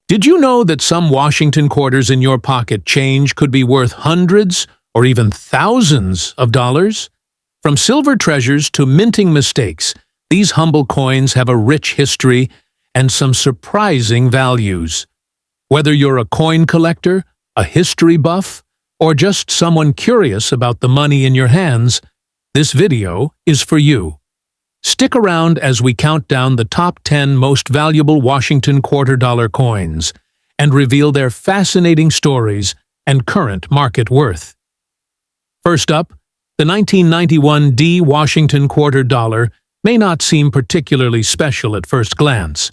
Did you know that some Washington quarters in your pocket change could be worth hundreds or even thousands of dollars? From silver treasures to minting mistakes, these humble coins have a rich history and some surprising values. Whether you're a coin collector, a history buff, or just someone curious about the money in your hands, this video is for you. Stick around as we count down the top 10 most valuable Washington quarter-dollar coins and reveal their fascinating stories and current market worth. First up, the 1991 D Washington quarter dollar may not seem particularly special at first glance,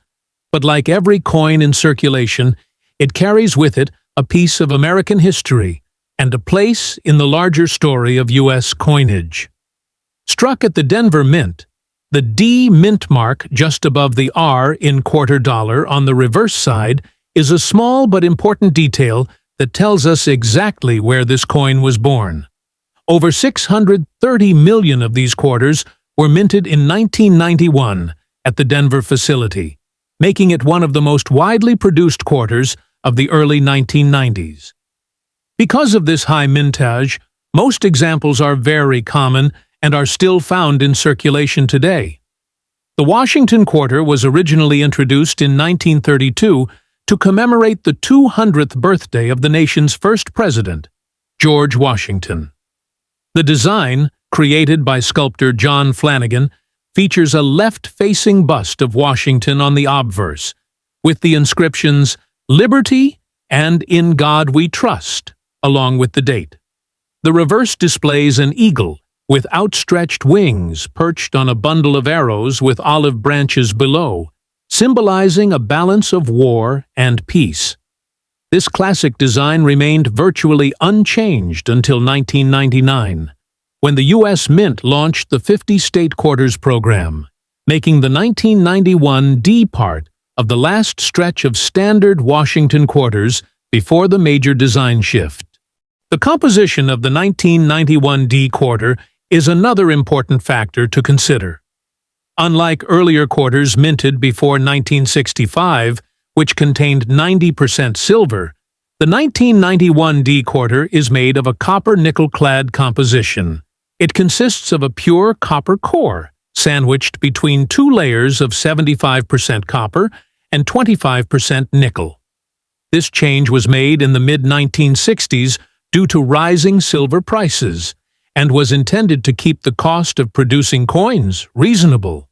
but like every coin in circulation, it carries with it a piece of American history and a place in the larger story of U.S. coinage. Struck at the Denver Mint, the D mint mark just above the R in quarter dollar on the reverse side is a small but important detail that tells us exactly where this coin was born. Over 630 million of these quarters were minted in 1991 at the Denver facility, making it one of the most widely produced quarters of the early 1990s. Because of this high mintage, most examples are very common and are still found in circulation today. The Washington quarter was originally introduced in 1932 to commemorate the 200th birthday of the nation's first president, George Washington. The design, created by sculptor John Flanagan, features a left-facing bust of Washington on the obverse, with the inscriptions "Liberty" and "In God We Trust," along with the date. The reverse displays an eagle with outstretched wings perched on a bundle of arrows with olive branches below, symbolizing a balance of war and peace. This classic design remained virtually unchanged until 1999, when the U.S. Mint launched the 50-state quarters program, making the 1991 D part of the last stretch of standard Washington quarters before the major design shift. The composition of the 1991 D quarter is another important factor to consider. Unlike earlier quarters minted before 1965, which contained 90% silver, the 1991 D quarter is made of a copper nickel-clad composition. It consists of a pure copper core, sandwiched between two layers of 75% copper and 25% nickel. This change was made in the mid-1960s due to rising silver prices, and was intended to keep the cost of producing coins reasonable.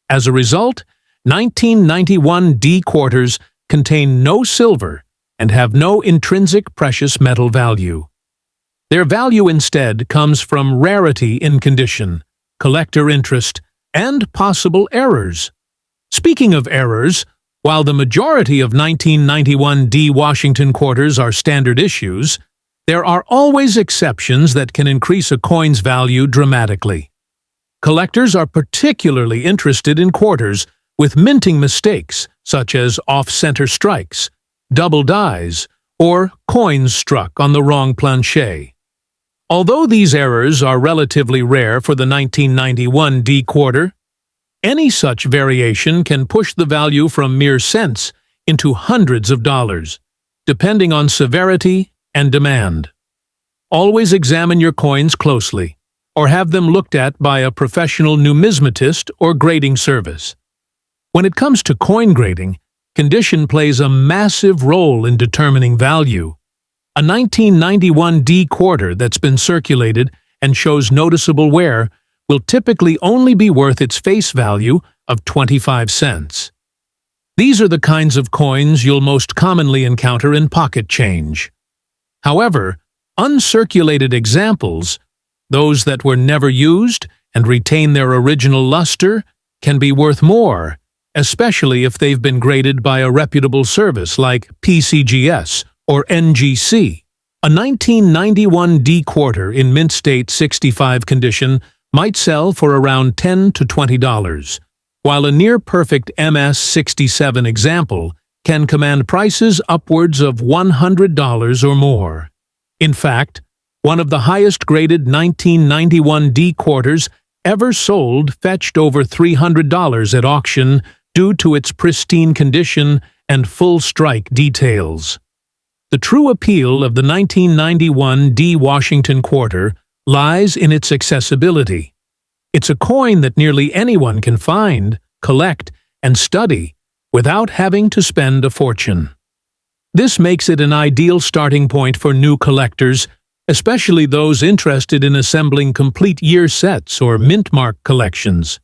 As a result, 1991 D quarters contain no silver and have no intrinsic precious metal value. Their value instead comes from rarity in condition, collector interest, and possible errors. Speaking of errors, while the majority of 1991 D Washington quarters are standard issues, there are always exceptions that can increase a coin's value dramatically. Collectors are particularly interested in quarters with minting mistakes, such as off-center strikes, double dies, or coins struck on the wrong planchet. Although these errors are relatively rare for the 1991 D quarter, any such variation can push the value from mere cents into hundreds of dollars, depending on severity and demand. Always examine your coins closely, or have them looked at by a professional numismatist or grading service. When it comes to coin grading, condition plays a massive role in determining value. A 1991 D quarter that's been circulated and shows noticeable wear will typically only be worth its face value of 25 cents. These are the kinds of coins you'll most commonly encounter in pocket change. However, uncirculated examples, those that were never used and retain their original luster, can be worth more, especially if they've been graded by a reputable service like PCGS or NGC. A 1991 D quarter in mint state 65 condition might sell for around $10 to $20, while a near-perfect MS-67 example can command prices upwards of $100 or more. In fact, one of the highest-graded 1991 D quarters ever sold fetched over $300 at auction due to its pristine condition and full strike details. The true appeal of the 1991 D Washington quarter lies in its accessibility. It's a coin that nearly anyone can find, collect, and study without having to spend a fortune. This makes it an ideal starting point for new collectors, especially those interested in assembling complete year sets or mintmark collections.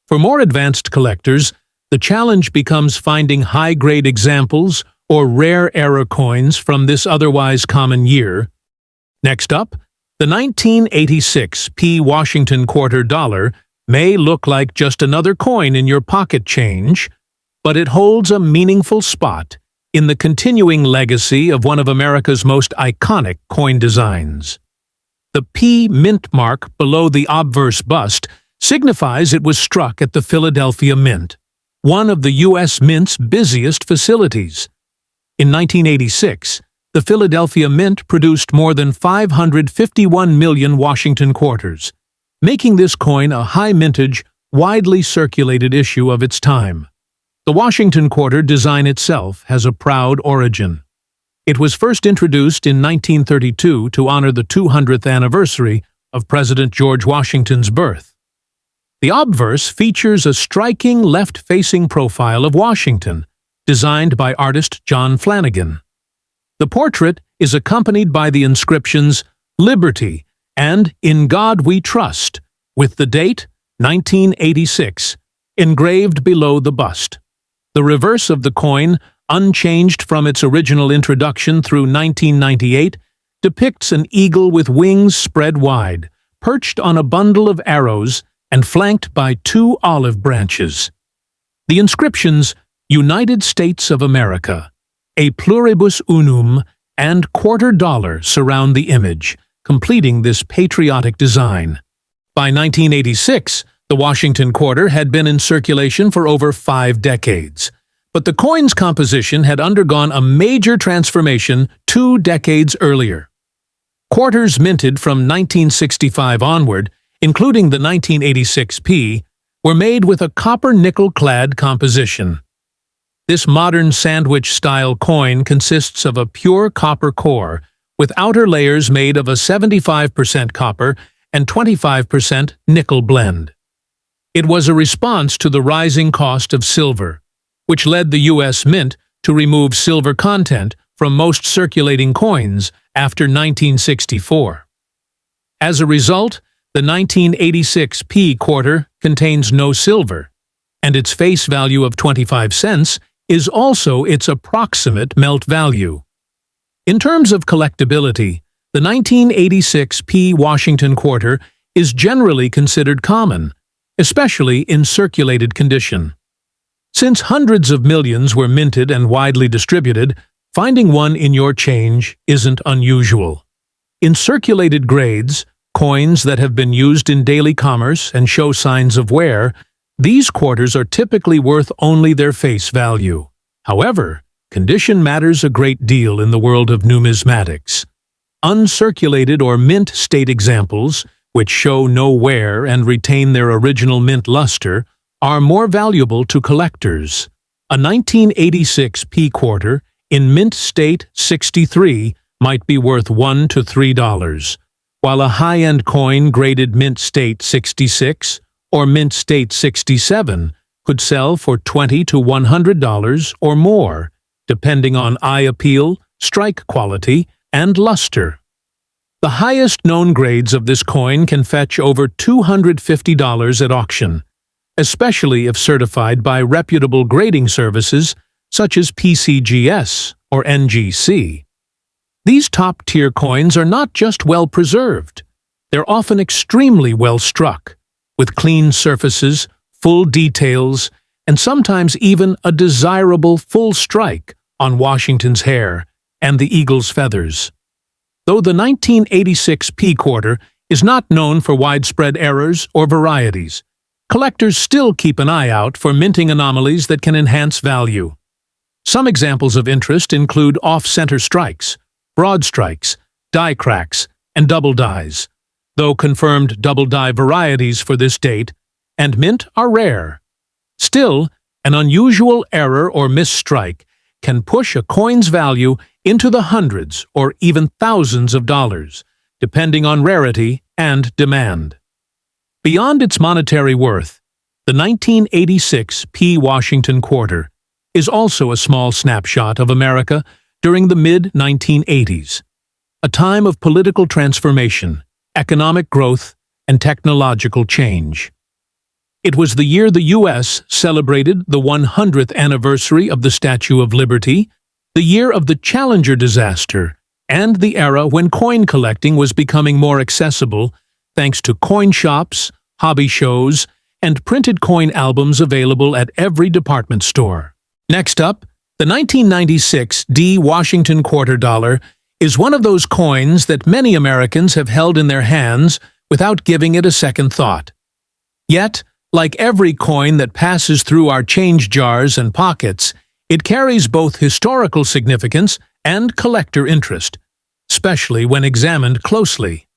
For more advanced collectors, the challenge becomes finding high-grade examples or rare era coins from this otherwise common year. Next up, the 1986 P Washington quarter dollar may look like just another coin in your pocket change, but it holds a meaningful spot in the continuing legacy of one of America's most iconic coin designs. The P mint mark below the obverse bust signifies it was struck at the Philadelphia Mint, one of the U.S. Mint's busiest facilities. In 1986, the Philadelphia Mint produced more than 551 million Washington quarters, making this coin a high-mintage, widely circulated issue of its time. The Washington quarter design itself has a proud origin. It was first introduced in 1932 to honor the 200th anniversary of President George Washington's birth. The obverse features a striking left-facing profile of Washington, designed by artist John Flanagan. The portrait is accompanied by the inscriptions "Liberty" and "In God We Trust," with the date 1986 engraved below the bust. The reverse of the coin, unchanged from its original introduction through 1998, depicts an eagle with wings spread wide, perched on a bundle of arrows and flanked by two olive branches. The inscriptions "United States of America," "A Pluribus Unum," and "Quarter Dollar" surround the image, completing this patriotic design. By 1986, the Washington quarter had been in circulation for over 5 decades, but the coin's composition had undergone a major transformation 2 decades earlier. Quarters minted from 1965 onward, including the 1986 P, were made with a copper-nickel-clad composition. This modern sandwich-style coin consists of a pure copper core, with outer layers made of a 75% copper and 25% nickel blend. It was a response to the rising cost of silver, which led the U.S. Mint to remove silver content from most circulating coins after 1964. As a result, the 1986 P quarter contains no silver, and its face value of 25 cents is also its approximate melt value. In terms of collectability, the 1986 P Washington quarter is generally considered common, especially in circulated condition. Since hundreds of millions were minted and widely distributed, finding one in your change isn't unusual. In circulated grades, coins that have been used in daily commerce and show signs of wear, these quarters are typically worth only their face value. However, condition matters a great deal in the world of numismatics. Uncirculated or mint state examples, which show no wear and retain their original mint luster, are more valuable to collectors. A 1986 P quarter in mint state 63 might be worth $1 to $3, while a high-end coin graded mint state 66 or mint state 67 could sell for $20 to $100 or more, depending on eye appeal, strike quality, and luster. The highest known grades of this coin can fetch over $250 at auction, especially if certified by reputable grading services such as PCGS or NGC. These top-tier coins are not just well-preserved, they're often extremely well-struck, with clean surfaces, full details, and sometimes even a desirable full strike on Washington's hair and the eagle's feathers. Though the 1986 P quarter is not known for widespread errors or varieties, collectors still keep an eye out for minting anomalies that can enhance value. Some examples of interest include off-center strikes, broad strikes, die cracks, and double dies, though confirmed double die varieties for this date and mint are rare. Still, an unusual error or misstrike can push a coin's value into the hundreds or even thousands of dollars, depending on rarity and demand. Beyond its monetary worth, the 1986 P. Washington quarter is also a small snapshot of America during the mid-1980s, a time of political transformation, economic growth, and technological change. It was the year the U.S. celebrated the 100th anniversary of the Statue of Liberty, the year of the Challenger disaster, and the era when coin collecting was becoming more accessible thanks to coin shops, hobby shows, and printed coin albums available at every department store. Next up, the 1996 D. Washington quarter dollar is one of those coins that many Americans have held in their hands without giving it a second thought. Yet, like every coin that passes through our change jars and pockets, it carries both historical significance and collector interest, especially when examined closely.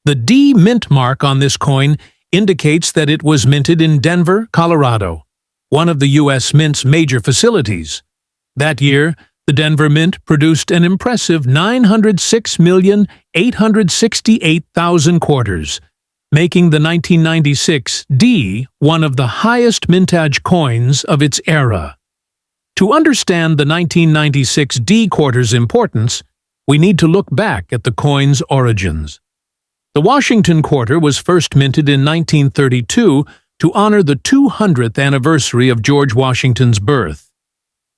The D mint mark on this coin indicates that it was minted in Denver, Colorado, one of the U.S. Mint's major facilities. That year, the Denver Mint produced an impressive 906,868,000 quarters, making the 1996 D one of the highest mintage coins of its era. To understand the 1996 D quarter's importance, we need to look back at the coin's origins. The Washington quarter was first minted in 1932 to honor the 200th anniversary of George Washington's birth.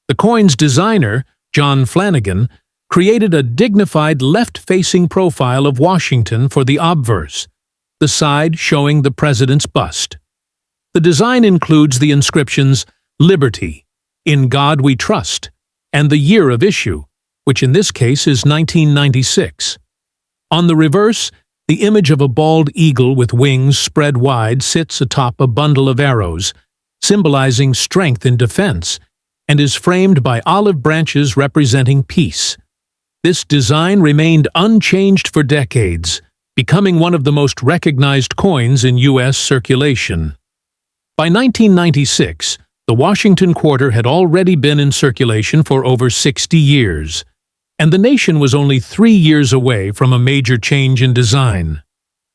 The coin's designer, John Flanagan, created a dignified left-facing profile of Washington for the obverse, the side showing the president's bust. The design includes the inscriptions "Liberty," "In God We Trust," and the year of issue, which in this case is 1996. On the reverse, the image of a bald eagle with wings spread wide sits atop a bundle of arrows, symbolizing strength in defense, and is framed by olive branches representing peace. This design remained unchanged for decades, becoming one of the most recognized coins in U.S. circulation. By 1996, the Washington quarter had already been in circulation for over 60 years, and the nation was only 3 years away from a major change in design.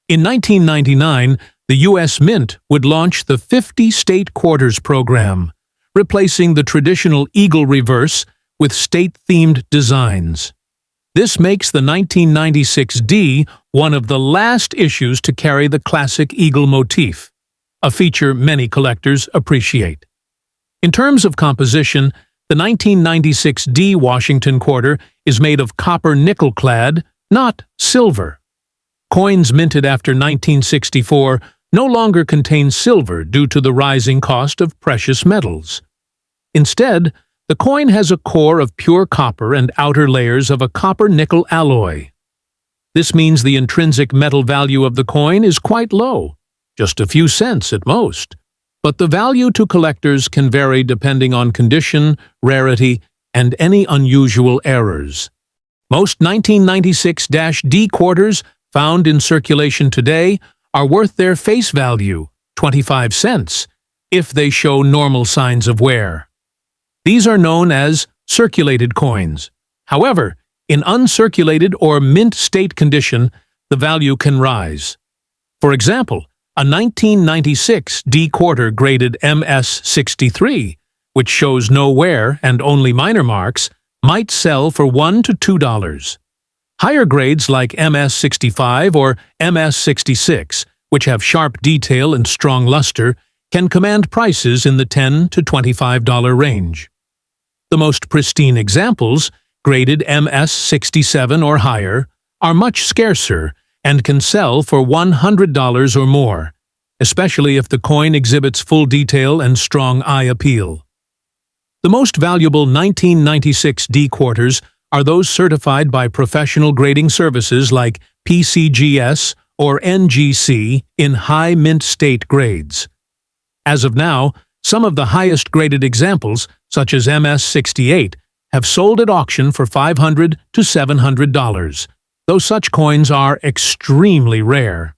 In 1999, the U.S. Mint would launch the 50-state quarters program, replacing the traditional eagle reverse with state-themed designs. This makes the 1996 D one of the last issues to carry the classic eagle motif, a feature many collectors appreciate. In terms of composition, the 1996 D Washington quarter is made of copper nickel-clad, not silver. Coins minted after 1964 no longer contain silver due to the rising cost of precious metals. Instead, the coin has a core of pure copper and outer layers of a copper-nickel alloy. This means the intrinsic metal value of the coin is quite low, just a few cents at most. But the value to collectors can vary depending on condition, rarity, and any unusual errors. Most 1996-D quarters found in circulation today are worth their face value, 25 cents, if they show normal signs of wear. These are known as circulated coins. However, in uncirculated or mint state condition, the value can rise. For example, a 1996 D quarter graded MS-63, which shows no wear and only minor marks, might sell for $1 to $2. Higher grades like MS-65 or MS-66, which have sharp detail and strong luster, can command prices in the $10 to $25 range. The most pristine examples, graded MS-67 or higher, are much scarcer and can sell for $100 or more, especially if the coin exhibits full detail and strong eye appeal. The most valuable 1996 D quarters are those certified by professional grading services like PCGS or NGC in high mint state grades. As of now, some of the highest graded examples, such as MS-68, have sold at auction for $500 to $700, though such coins are extremely rare.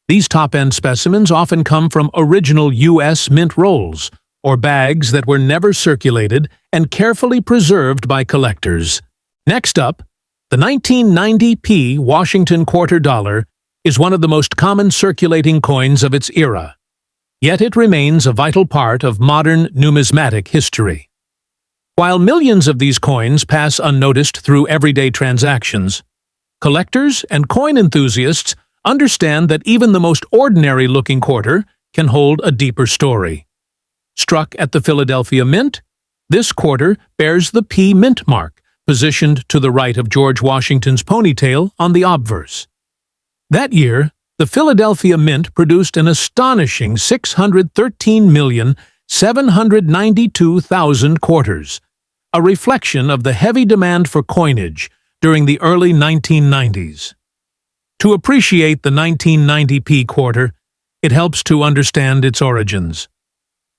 These top-end specimens often come from original U.S. mint rolls or bags that were never circulated and carefully preserved by collectors. Next up, the 1990p Washington quarter dollar is one of the most common circulating coins of its era. Yet it remains a vital part of modern numismatic history. While millions of these coins pass unnoticed through everyday transactions, collectors and coin enthusiasts understand that even the most ordinary-looking quarter can hold a deeper story. Struck at the Philadelphia Mint, this quarter bears the P mint mark, positioned to the right of George Washington's ponytail on the obverse. That year, the Philadelphia Mint produced an astonishing 613,792,000 quarters, a reflection of the heavy demand for coinage during the early 1990s. To appreciate the 1990p quarter, it helps to understand its origins.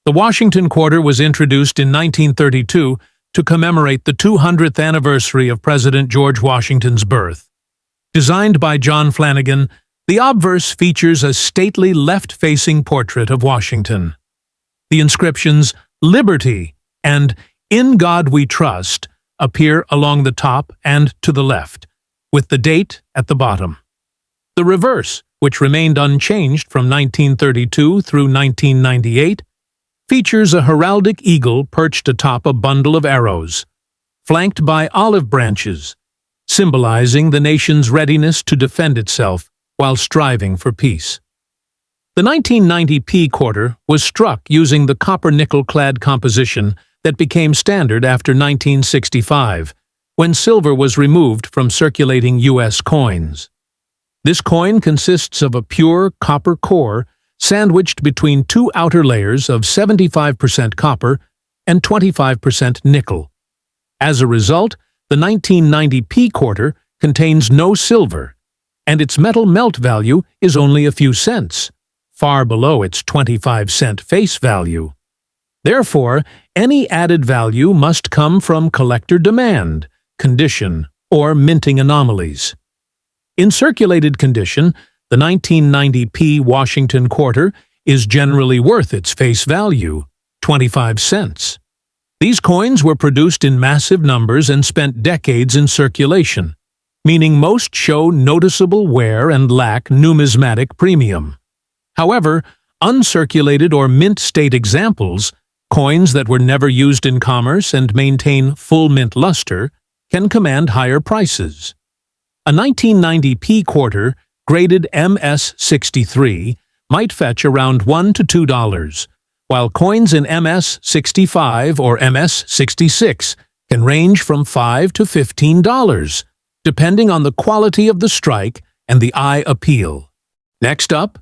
The Washington quarter was introduced in 1932 to commemorate the 200th anniversary of President George Washington's birth. Designed by John Flanagan, the obverse features a stately left-facing portrait of Washington. The inscriptions "Liberty" and "In God We Trust" appear along the top and to the left, with the date at the bottom. The reverse, which remained unchanged from 1932 through 1998, features a heraldic eagle perched atop a bundle of arrows, flanked by olive branches, symbolizing the nation's readiness to defend itself while striving for peace. The 1990p quarter was struck using the copper-nickel-clad composition that became standard after 1965, when silver was removed from circulating U.S. coins. This coin consists of a pure copper core sandwiched between two outer layers of 75% copper and 25% nickel. As a result, the 1990p quarter contains no silver, and its metal melt value is only a few cents, far below its 25-cent face value. Therefore, any added value must come from collector demand, condition, or minting anomalies. In circulated condition, the 1990p Washington quarter is generally worth its face value, 25 cents. These coins were produced in massive numbers and spent decades in circulation, meaning most show noticeable wear and lack numismatic premium. However, uncirculated or mint-state examples, coins that were never used in commerce and maintain full mint luster, can command higher prices. A 1990p quarter, graded MS-63, might fetch around $1 to $2, while coins in MS-65 or MS-66 can range from $5 to $15, depending on the quality of the strike and the eye appeal. Next up,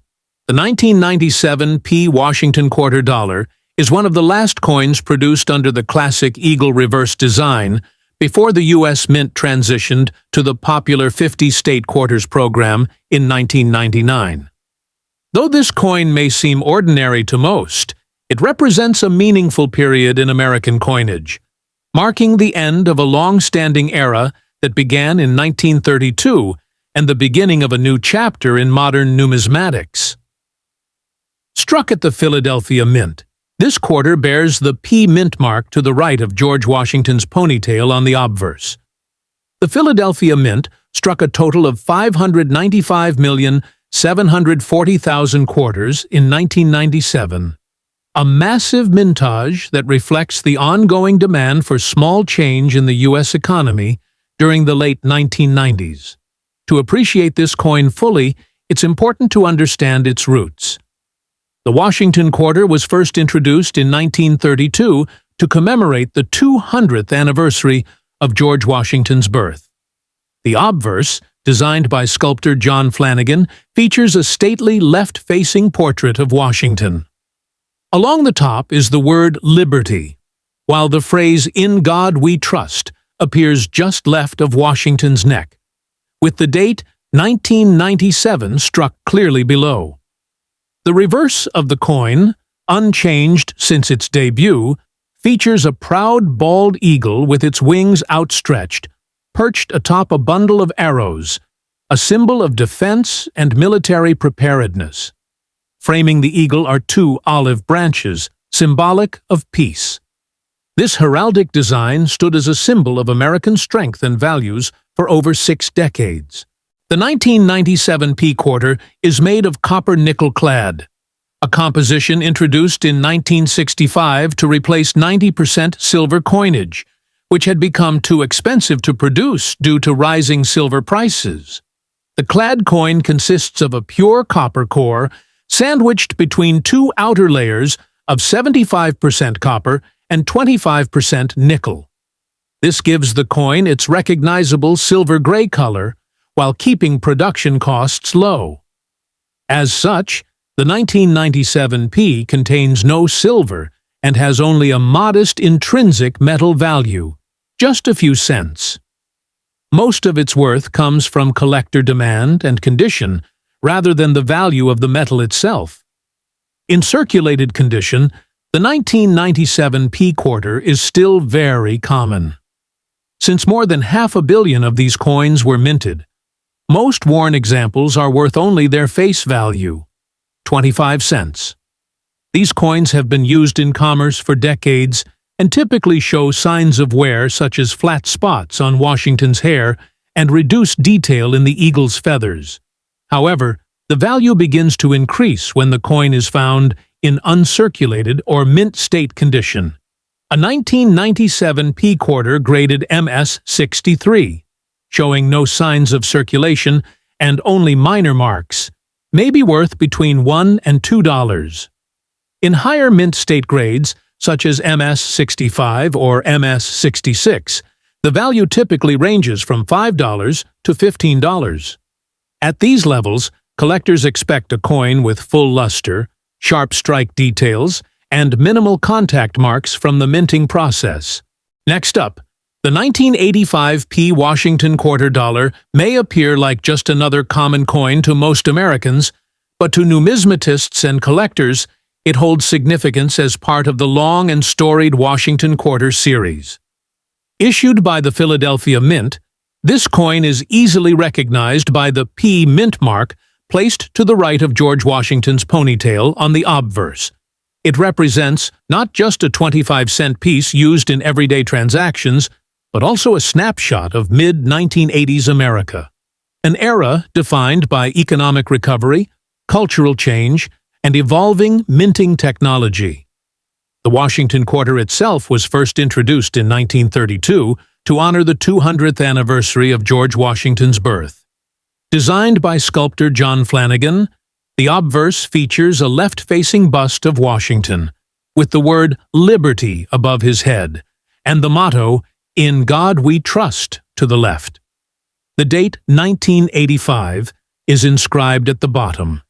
the 1997p Washington quarter dollar is one of the last coins produced under the classic eagle reverse design before the U.S. Mint transitioned to the popular 50-state quarters program in 1999. Though this coin may seem ordinary to most, it represents a meaningful period in American coinage, marking the end of a long-standing era that began in 1932 and the beginning of a new chapter in modern numismatics. Struck at the Philadelphia Mint, this quarter bears the P mint mark to the right of George Washington's ponytail on the obverse. The Philadelphia Mint struck a total of 595,740,000 quarters in 1997, a massive mintage that reflects the ongoing demand for small change in the U.S. economy during the late 1990s. To appreciate this coin fully, it's important to understand its roots. The Washington quarter was first introduced in 1932 to commemorate the 200th anniversary of George Washington's birth. The obverse, designed by sculptor John Flanagan, features a stately left-facing portrait of Washington. Along the top is the word "Liberty," while the phrase "In God We Trust" appears just left of Washington's neck, with the date 1997 struck clearly below. The reverse of the coin, unchanged since its debut, features a proud bald eagle with its wings outstretched, perched atop a bundle of arrows, a symbol of defense and military preparedness. Framing the eagle are two olive branches, symbolic of peace. This heraldic design stood as a symbol of American strength and values for over 6 decades. The 1997 P quarter is made of copper-nickel clad, a composition introduced in 1965 to replace 90% silver coinage, which had become too expensive to produce due to rising silver prices. The clad coin consists of a pure copper core sandwiched between 2 outer layers of 75% copper and 25% nickel. This gives the coin its recognizable silver-gray color while keeping production costs low. As such, the 1997 P contains no silver and has only a modest intrinsic metal value, just a few cents. Most of its worth comes from collector demand and condition rather than the value of the metal itself. In circulated condition, the 1997 P quarter is still very common. Since more than 500 million of these coins were minted, most worn examples are worth only their face value, 25 cents. These coins have been used in commerce for decades and typically show signs of wear such as flat spots on Washington's hair and reduced detail in the eagle's feathers. However, the value begins to increase when the coin is found in uncirculated or mint state condition. A 1997 P quarter graded MS 63, showing no signs of circulation and only minor marks, may be worth between $1 and $2. In higher mint state grades, such as MS 65 or MS 66, the value typically ranges from $5 to $15. At these levels, collectors expect a coin with full luster, sharp strike details, and minimal contact marks from the minting process. Next up, the 1985 P Washington quarter dollar may appear like just another common coin to most Americans, but to numismatists and collectors, it holds significance as part of the long and storied Washington quarter series. Issued by the Philadelphia Mint, this coin is easily recognized by the P mint mark placed to the right of George Washington's ponytail on the obverse. It represents not just a 25-cent piece used in everyday transactions, but also a snapshot of mid-1980s America, an era defined by economic recovery, cultural change, and evolving minting technology. The Washington quarter itself was first introduced in 1932 to honor the 200th anniversary of George Washington's birth. Designed by sculptor John Flanagan, the obverse features a left-facing bust of Washington, with the word Liberty above his head, and the motto, In God We Trust, to the left. The date 1985 is inscribed at the bottom.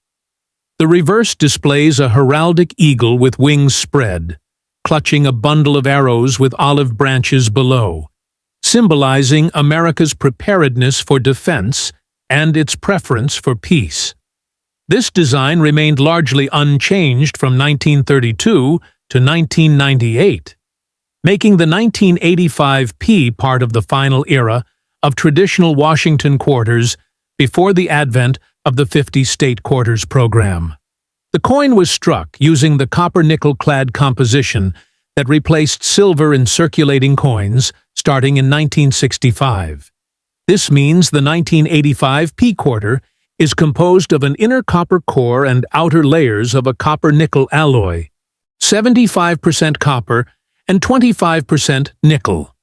The reverse displays a heraldic eagle with wings spread, clutching a bundle of arrows with olive branches below, symbolizing America's preparedness for defense and its preference for peace. This design remained largely unchanged from 1932 to 1998, making the 1985 P part of the final era of traditional Washington quarters before the advent of the 50-state quarters program. The coin was struck using the copper-nickel-clad composition that replaced silver in circulating coins starting in 1965. This means the 1985 P quarter is composed of an inner copper core and outer layers of a copper-nickel alloy, 75% copper and 25% nickel.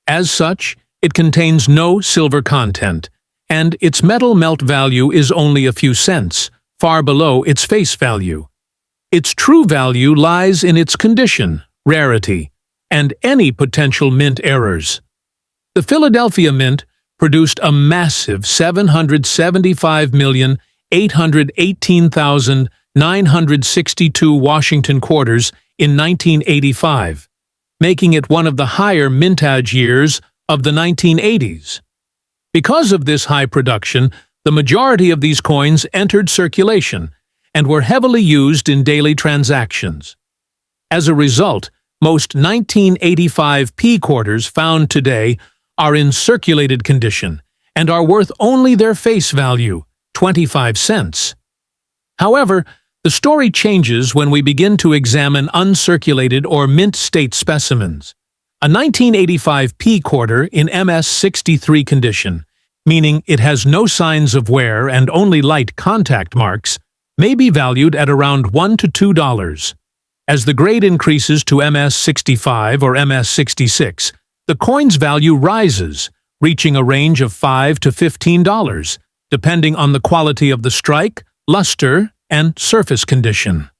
As such, it contains no silver content, and its metal melt value is only a few cents, far below its face value. Its true value lies in its condition, rarity, and any potential mint errors. The Philadelphia Mint produced a massive 775,818,962 Washington quarters in 1985, making it one of the higher mintage years of the 1980s. Because of this high production, the majority of these coins entered circulation and were heavily used in daily transactions. As a result, most 1985 P quarters found today are in circulated condition and are worth only their face value, 25 cents. However, the The story changes when we begin to examine uncirculated or mint state specimens. A 1985 P quarter in MS63 condition, meaning it has no signs of wear and only light contact marks, may be valued at around $1 to $2. As the grade increases to MS65 or MS66, the coin's value rises, reaching a range of $5 to $15, depending on the quality of the strike, luster, and surface condition.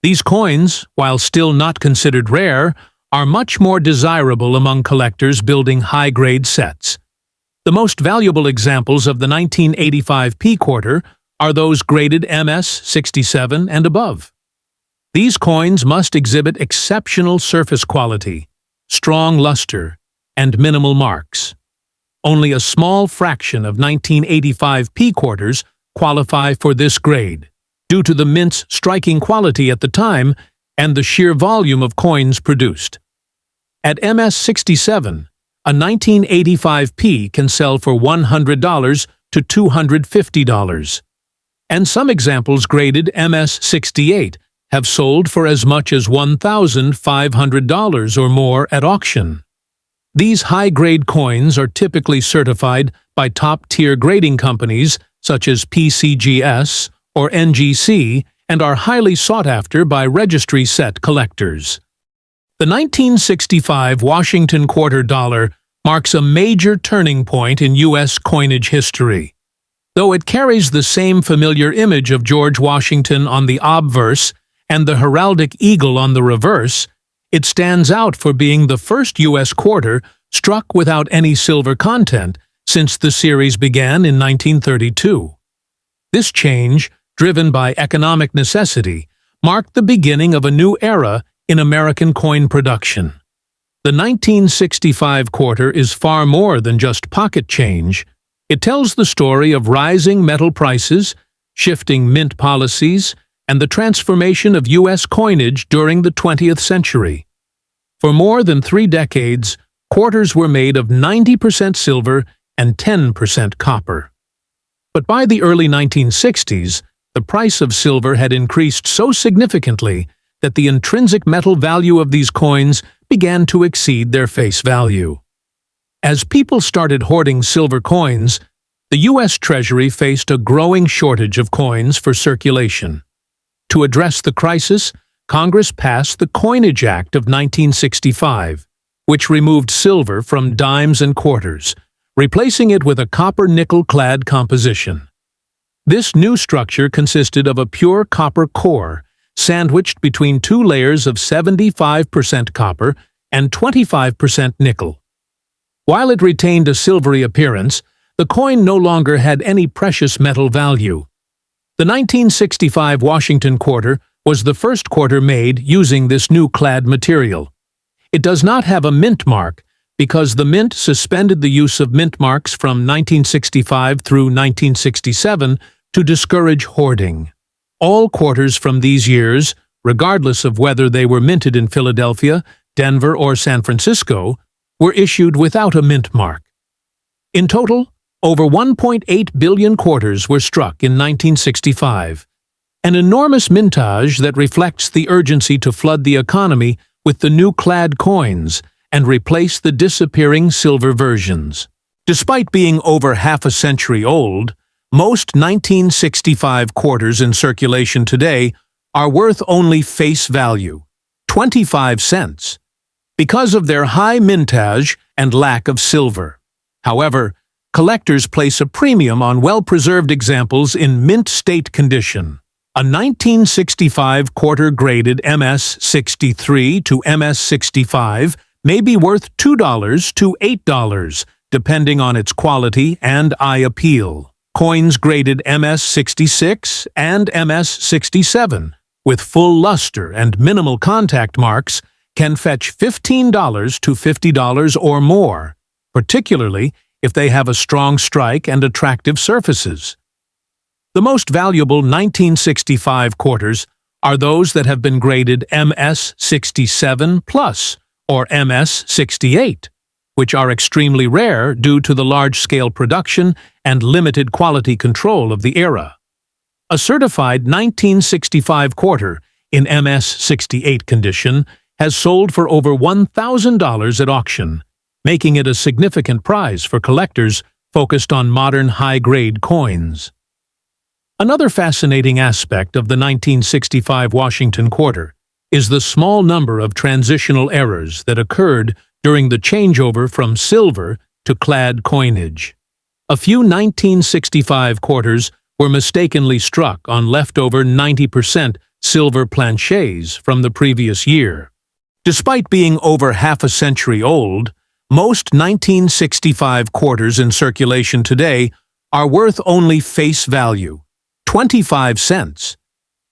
These coins, while still not considered rare, are much more desirable among collectors building high-grade sets. The most valuable examples of the 1985 P quarter are those graded MS67 and above. These coins must exhibit exceptional surface quality, strong luster, and minimal marks. Only a small fraction of 1985 P quarters qualify for this grade, due to the mint's striking quality at the time and the sheer volume of coins produced. At MS67, a 1985 P can sell for $100 to $250, and some examples graded MS68 have sold for as much as $1,500 or more at auction. These high-grade coins are typically certified by top-tier grading companies such as PCGS or NGC and are highly sought after by registry set collectors. The 1965 Washington quarter dollar marks a major turning point in U.S. coinage history. Though it carries the same familiar image of George Washington on the obverse and the heraldic eagle on the reverse, it stands out for being the first U.S. quarter struck without any silver content since the series began in 1932. This change, driven by economic necessity, marked the beginning of a new era in American coin production. The 1965 quarter is far more than just pocket change. It tells the story of rising metal prices, shifting mint policies, and the transformation of U.S. coinage during the 20th century. For more than 3 decades, quarters were made of 90% silver and 10% copper. But by the early 1960s, the price of silver had increased so significantly that the intrinsic metal value of these coins began to exceed their face value. As people started hoarding silver coins, the U.S. Treasury faced a growing shortage of coins for circulation. To address the crisis, Congress passed the Coinage Act of 1965, which removed silver from dimes and quarters, replacing it with a copper-nickel-clad composition. This new structure consisted of a pure copper core, sandwiched between 2 layers of 75% copper and 25% nickel. While it retained a silvery appearance, the coin no longer had any precious metal value. The 1965 Washington quarter was the first quarter made using this new clad material. It does not have a mint mark because the mint suspended the use of mint marks from 1965 through 1967 to discourage hoarding. All quarters from these years, regardless of whether they were minted in Philadelphia, Denver, or San Francisco, were issued without a mint mark. In total, over 1.8 billion quarters were struck in 1965, an enormous mintage that reflects the urgency to flood the economy with the new clad coins and replace the disappearing silver versions. Despite being over half a century old, most 1965 quarters in circulation today are worth only face value, 25 cents, because of their high mintage and lack of silver. However, collectors place a premium on well-preserved examples in mint state condition. A 1965 quarter graded MS63 to MS65 may be worth $2 to $8, depending on its quality and eye appeal. Coins graded MS66 and MS67, with full luster and minimal contact marks, can fetch $15 to $50 or more, particularly if they have a strong strike and attractive surfaces. The most valuable 1965 quarters are those that have been graded MS67 plus or MS68, which are extremely rare due to the large-scale production and limited quality control of the era. A certified 1965 quarter in MS-68 condition has sold for over $1,000 at auction, making it a significant prize for collectors focused on modern high-grade coins. Another fascinating aspect of the 1965 Washington quarter is the small number of transitional errors that occurred during the changeover from silver to clad coinage. A few 1965 quarters were mistakenly struck on leftover 90% silver planchets from the previous year. Despite being over half a century old, most 1965 quarters in circulation today are worth only face value, 25 cents,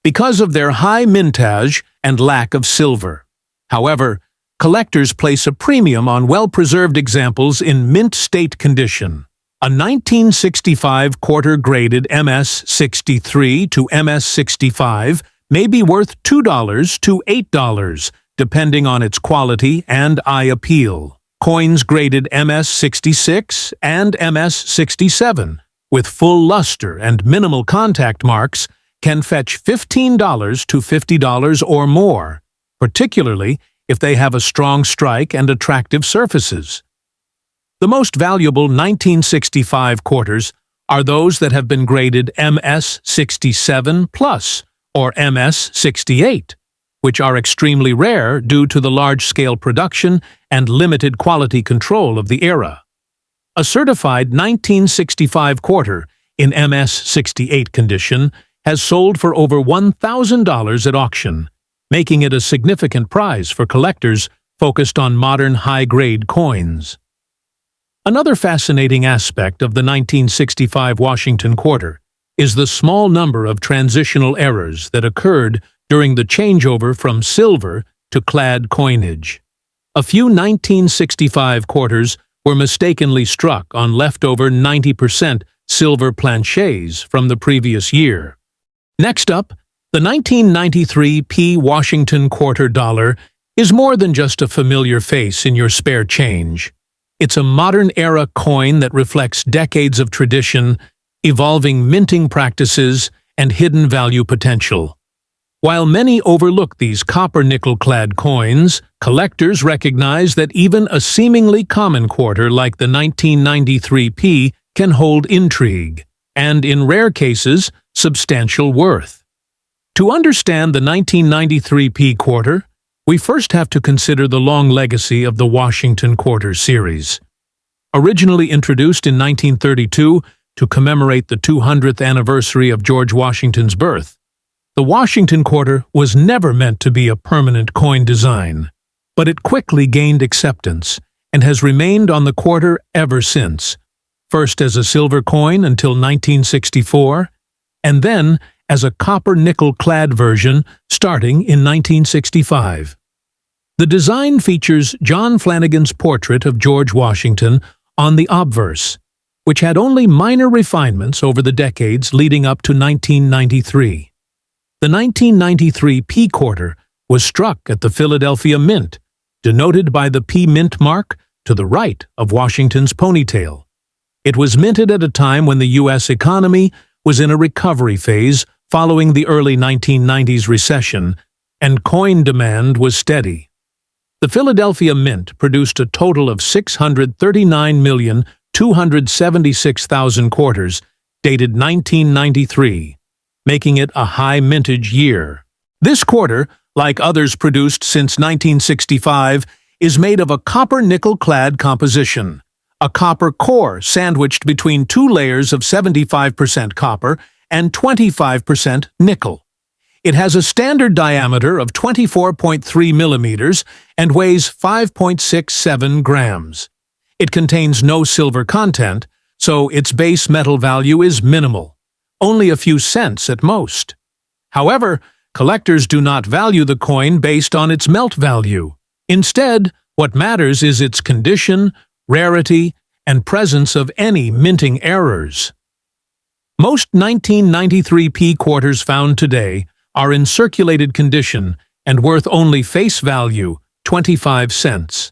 because of their high mintage and lack of silver. However, collectors place a premium on well-preserved examples in mint state condition. A 1965 quarter graded MS-63 to MS-65 may be worth $2 to $8, depending on its quality and eye appeal. Coins graded MS-66 and MS-67, with full luster and minimal contact marks, can fetch $15 to $50 or more, particularly if they have a strong strike and attractive surfaces. The most valuable 1965 quarters are those that have been graded MS-67 plus or MS-68, which are extremely rare due to the large-scale production and limited quality control of the era. A certified 1965 quarter in MS-68 condition has sold for over $1,000 at auction, making it a significant prize for collectors focused on modern high-grade coins. Another fascinating aspect of the 1965 Washington quarter is the small number of transitional errors that occurred during the changeover from silver to clad coinage. A few 1965 quarters were mistakenly struck on leftover 90% silver planchets from the previous year. Next up, the 1993 P Washington quarter dollar is more than just a familiar face in your spare change. It's a modern-era coin that reflects decades of tradition, evolving minting practices, and hidden value potential. While many overlook these copper-nickel-clad coins, collectors recognize that even a seemingly common quarter like the 1993 P can hold intrigue, and in rare cases, substantial worth. To understand the 1993 P quarter, we first have to consider the long legacy of the Washington Quarter series. Originally introduced in 1932 to commemorate the 200th anniversary of George Washington's birth, the Washington Quarter was never meant to be a permanent coin design, but it quickly gained acceptance and has remained on the quarter ever since, first as a silver coin until 1964, and then as a copper-nickel-clad version starting in 1965. The design features John Flanagan's portrait of George Washington on the obverse, which had only minor refinements over the decades leading up to 1993. The 1993 P quarter was struck at the Philadelphia Mint, denoted by the P mint mark to the right of Washington's ponytail. It was minted at a time when the U.S. economy was in a recovery phase following the early 1990s recession, and coin demand was steady. The Philadelphia Mint produced a total of 639,276,000 quarters dated 1993, making it a high mintage year. This quarter, like others produced since 1965, is made of a copper-nickel-clad composition, a copper core sandwiched between two layers of 75% copper and 25% nickel. It has a standard diameter of 24.3 millimeters and weighs 5.67 grams. It contains no silver content, so its base metal value is minimal, only a few cents at most. However, collectors do not value the coin based on its melt value. Instead, what matters is its condition, rarity, and presence of any minting errors. Most 1993 P quarters found today are in circulated condition and worth only face value, 25 cents.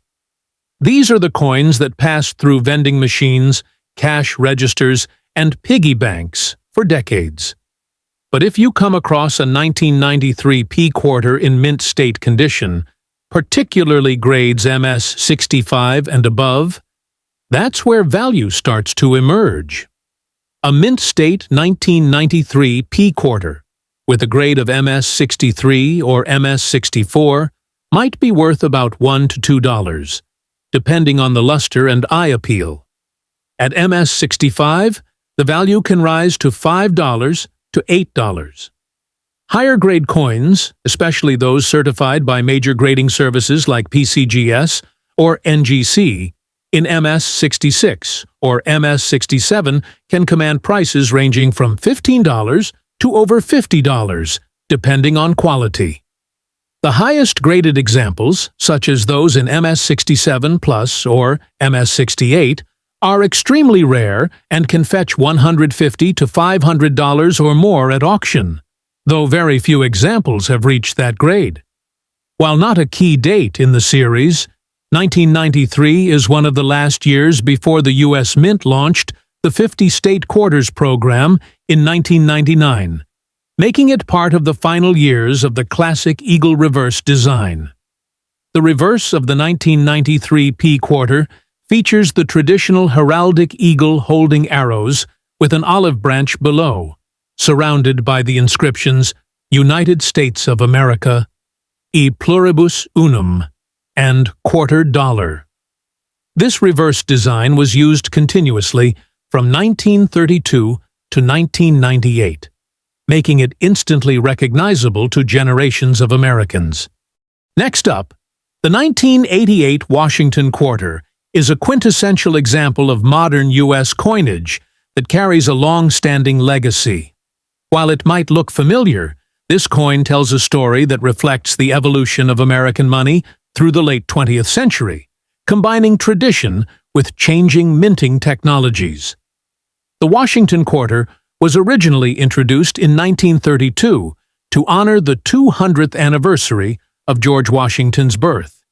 These are the coins that passed through vending machines, cash registers, and piggy banks for decades. But if you come across a 1993 P quarter in mint state condition, particularly grades MS-65 and above, that's where value starts to emerge. A mint state 1993 P quarter with a grade of MS-63 or MS-64 might be worth about $1 to $2, depending on the luster and eye appeal. At MS-65, the value can rise to $5 to $8. Higher grade coins, especially those certified by major grading services like PCGS or NGC, in MS-66 or MS-67 can command prices ranging from $15 to over $50, depending on quality. The highest graded examples, such as those in MS-67 Plus or MS-68, are extremely rare and can fetch $150 to $500 or more at auction, though very few examples have reached that grade. While not a key date in the series, 1993 is one of the last years before the U.S. Mint launched the 50 State Quarters program in 1999, making it part of the final years of the classic eagle reverse design. The reverse of the 1993 P quarter features the traditional heraldic eagle holding arrows with an olive branch below, surrounded by the inscriptions United States of America, E Pluribus Unum, and Quarter Dollar. This reverse design was used continuously from 1932 to 1998, making it instantly recognizable to generations of Americans. Next up, the 1988 Washington Quarter is a quintessential example of modern U.S. coinage that carries a long-standing legacy. While it might look familiar, this coin tells a story that reflects the evolution of American money through the late 20th century, combining tradition with changing minting technologies. The Washington Quarter was originally introduced in 1932 to honor the 200th anniversary of George Washington's birth.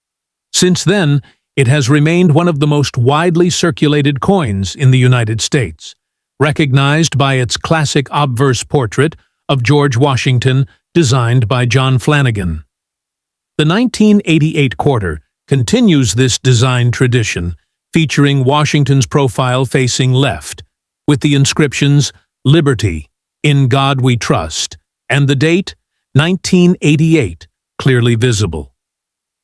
Since then, it has remained one of the most widely circulated coins in the United States, recognized by its classic obverse portrait of George Washington designed by John Flanagan. The 1988 quarter continues this design tradition, featuring Washington's profile facing left, with the inscriptions Liberty, In God We Trust, and the date 1988 clearly visible.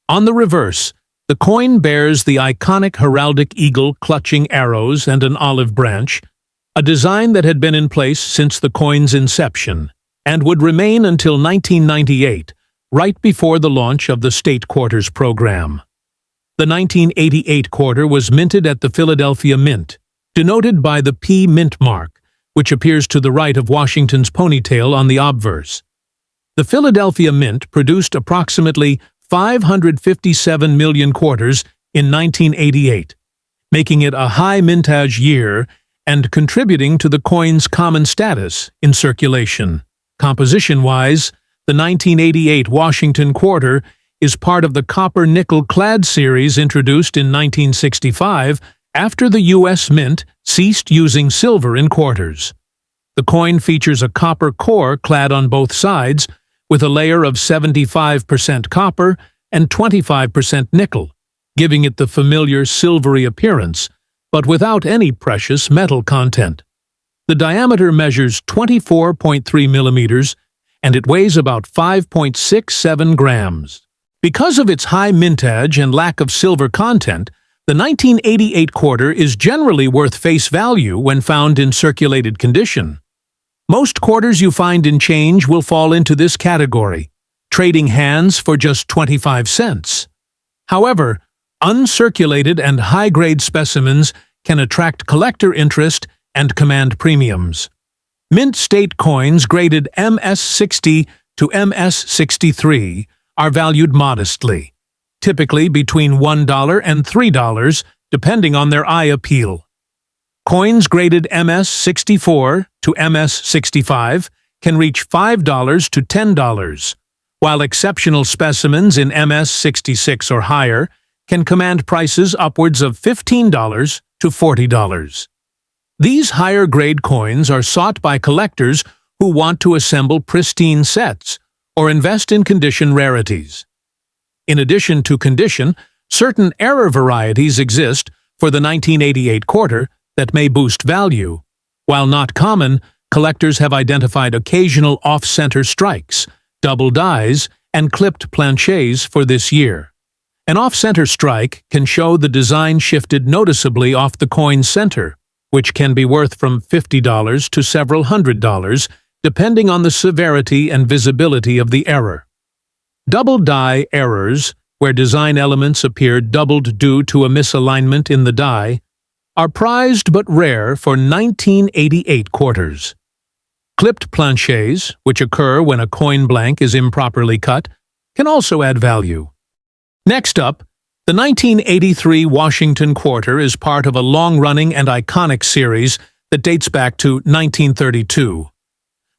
On the reverse, the coin bears the iconic heraldic eagle clutching arrows and an olive branch, a design that had been in place since the coin's inception and would remain until 1998, right before the launch of the State Quarters program. The 1988 quarter was minted at the Philadelphia Mint, denoted by the P mint mark, which appears to the right of Washington's ponytail on the obverse. The Philadelphia Mint produced approximately 557 million quarters in 1988, making it a high mintage year and contributing to the coin's common status in circulation. Composition-wise, the 1988 Washington Quarter is part of the copper-nickel clad series introduced in 1965 after the U.S. Mint ceased using silver in quarters. The coin features a copper core clad on both sides, with a layer of 75% copper and 25% nickel, giving it the familiar silvery appearance, but without any precious metal content. The diameter measures 24.3 millimeters, and it weighs about 5.67 grams. Because of its high mintage and lack of silver content, the 1988 quarter is generally worth face value when found in circulated condition. Most quarters you find in change will fall into this category, trading hands for just 25 cents. However, uncirculated and high-grade specimens can attract collector interest and command premiums. Mint state coins graded MS-60 to MS-63 are valued modestly, typically between $1 and $3, depending on their eye appeal. Coins graded MS-64 to MS-65 can reach $5 to $10, while exceptional specimens in MS-66 or higher can command prices upwards of $15 to $40. These higher-grade coins are sought by collectors who want to assemble pristine sets or invest in condition rarities. In addition to condition, certain error varieties exist for the 1988 quarter that may boost value. While not common, collectors have identified occasional off-center strikes, double dies, and clipped planchets for this year. An off-center strike can show the design shifted noticeably off the coin's center, which can be worth from $50 to several $100, depending on the severity and visibility of the error. Double die errors, where design elements appear doubled due to a misalignment in the die, are prized but rare for 1988 quarters. Clipped planchets, which occur when a coin blank is improperly cut, can also add value. Next up, the 1983 Washington quarter is part of a long-running and iconic series that dates back to 1932.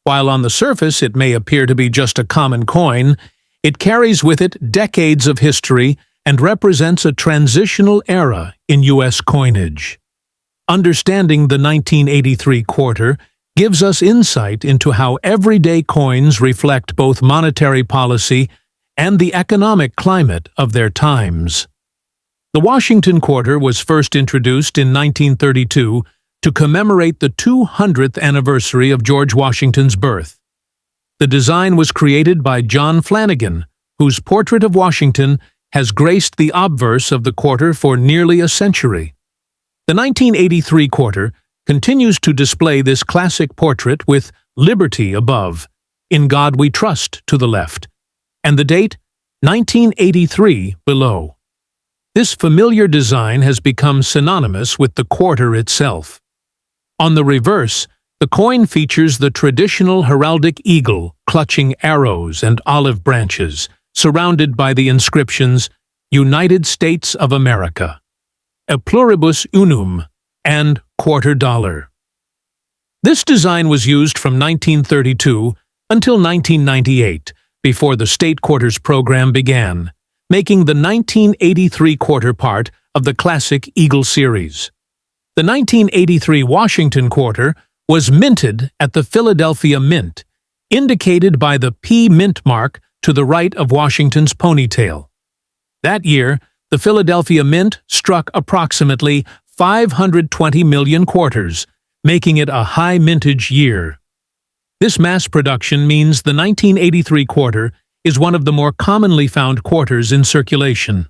While on the surface it may appear to be just a common coin, it carries with it decades of history and represents a transitional era in U.S. coinage. Understanding the 1983 quarter gives us insight into how everyday coins reflect both monetary policy and the economic climate of their times. The Washington quarter was first introduced in 1932 to commemorate the 200th anniversary of George Washington's birth. The design was created by John Flanagan, whose portrait of Washington has graced the obverse of the quarter for nearly a century. The 1983 quarter continues to display this classic portrait with Liberty above, In God We Trust to the left, and the date 1983 below. This familiar design has become synonymous with the quarter itself. On the reverse, the coin features the traditional heraldic eagle clutching arrows and olive branches, surrounded by the inscriptions United States of America, A Pluribus Unum, and Quarter Dollar. This design was used from 1932 until 1998, before the state quarters program began, making the 1983 quarter part of the classic Eagle series. The 1983 Washington quarter was minted at the Philadelphia Mint, indicated by the P mint mark to the right of Washington's ponytail. That year, the Philadelphia Mint struck approximately 520 million quarters, making it a high mintage year. This mass production means the 1983 quarter is one of the more commonly found quarters in circulation.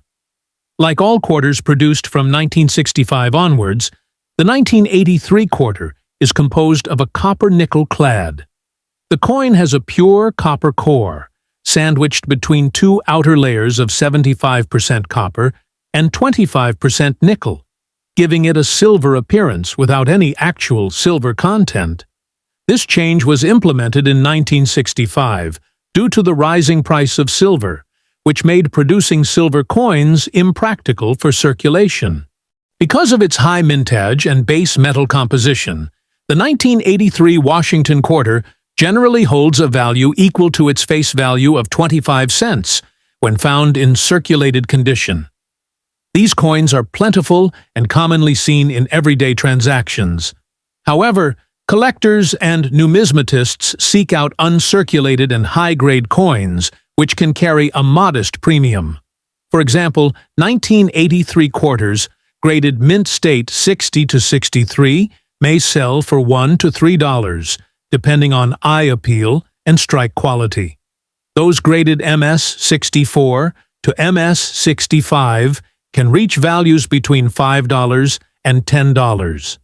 Like all quarters produced from 1965 onwards, the 1983 quarter is composed of a copper-nickel clad. The coin has a pure copper core, sandwiched between two outer layers of 75% copper and 25% nickel, giving it a silver appearance without any actual silver content. This change was implemented in 1965 due to the rising price of silver, which made producing silver coins impractical for circulation. Because of its high mintage and base metal composition, the 1983 Washington quarter generally holds a value equal to its face value of 25 cents when found in circulated condition. These coins are plentiful and commonly seen in everyday transactions. However, collectors and numismatists seek out uncirculated and high-grade coins, which can carry a modest premium. For example, 1983 quarters, graded mint state 60 to 63, may sell for $1 to $3, depending on eye appeal and strike quality. Those graded MS 64 to MS 65 can reach values between $5 and $10.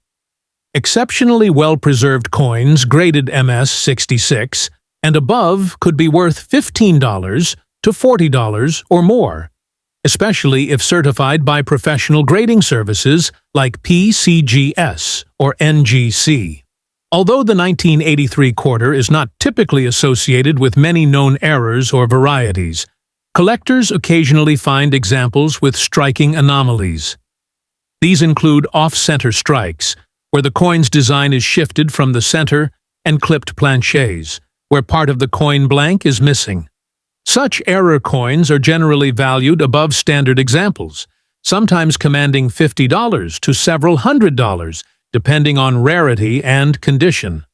Exceptionally well-preserved coins graded MS 66 and above could be worth $15 to $40 or more, especially if certified by professional grading services like PCGS or NGC. Although the 1983 quarter is not typically associated with many known errors or varieties, collectors occasionally find examples with striking anomalies. These include off-center strikes, where the coin's design is shifted from the center, and clipped planchets, where part of the coin blank is missing. Such error coins are generally valued above standard examples, sometimes commanding $50 to several $100, depending on rarity and condition.